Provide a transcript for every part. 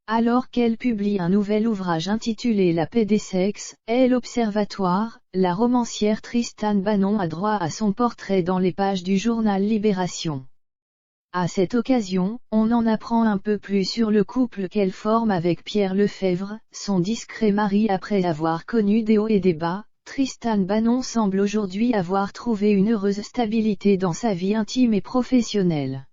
Alors qu'elle publie un nouvel ouvrage intitulé La paix des sexes, et l'Observatoire, la romancière Tristane Banon a droit à son portrait dans les pages du journal Libération. À cette occasion, on en apprend un peu plus sur le couple qu'elle forme avec Pierre Lefebvre, son discret mari. Après avoir connu des hauts et des bas, Tristane Banon semble aujourd'hui avoir trouvé une heureuse stabilité dans sa vie intime et professionnelle.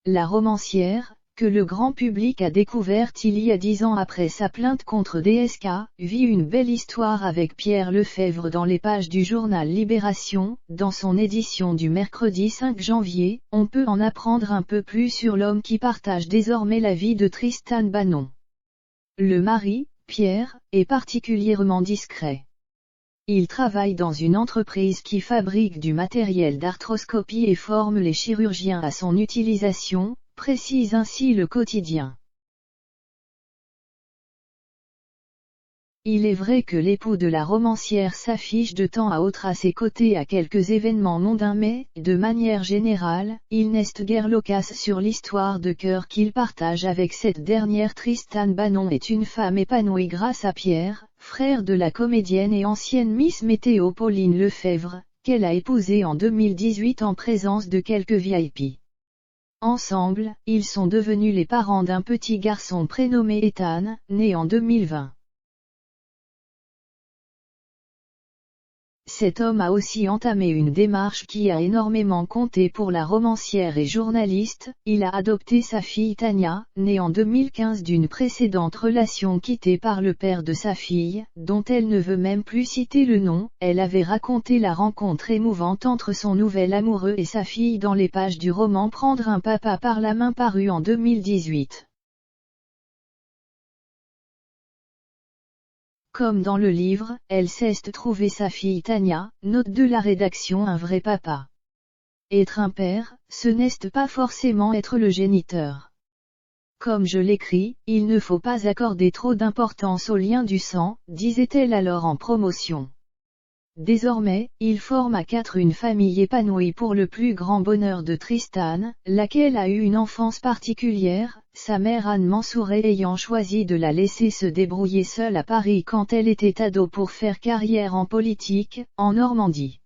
La romancière, que le grand public a découverte il y a 10 ans après sa plainte contre DSK, vit une belle histoire avec Pierre Lefebvre dans les pages du journal Libération. Dans son édition du mercredi 5 janvier, on peut en apprendre un peu plus sur l'homme qui partage désormais la vie de Tristane Banon. Le mari, Pierre, est particulièrement discret. Il travaille dans une entreprise qui fabrique du matériel d'arthroscopie et forme les chirurgiens à son utilisation, précise ainsi le quotidien. Il est vrai que l'époux de la romancière s'affiche de temps à autre à ses côtés à quelques événements mondains, mais, de manière générale, il n'est guère loquace sur l'histoire de cœur qu'il partage avec cette dernière. Tristane Banon est une femme épanouie grâce à Pierre, frère de la comédienne et ancienne Miss Météo Pauline Lefebvre, qu'elle a épousée en 2018 en présence de quelques VIP. Ensemble, ils sont devenus les parents d'un petit garçon prénommé Ethan, né en 2020. Cet homme a aussi entamé une démarche qui a énormément compté pour la romancière et journaliste. Il a adopté sa fille Tania, née en 2015 d'une précédente relation quittée par le père de sa fille, dont elle ne veut même plus citer le nom. Elle avait raconté la rencontre émouvante entre son nouvel amoureux et sa fille dans les pages du roman Prendre un papa par la main paru en 2018. Comme dans le livre, elle sait trouver sa fille Tania, note de la rédaction un vrai papa. Être un père, ce n'est pas forcément être le géniteur. Comme je l'écris, il ne faut pas accorder trop d'importance au lien du sang, disait-elle alors en promotion. Désormais, ils forment à 4 une famille épanouie pour le plus grand bonheur de Tristane, laquelle a eu une enfance particulière, sa mère Anne Mansouret ayant choisi de la laisser se débrouiller seule à Paris quand elle était ado pour faire carrière en politique, en Normandie.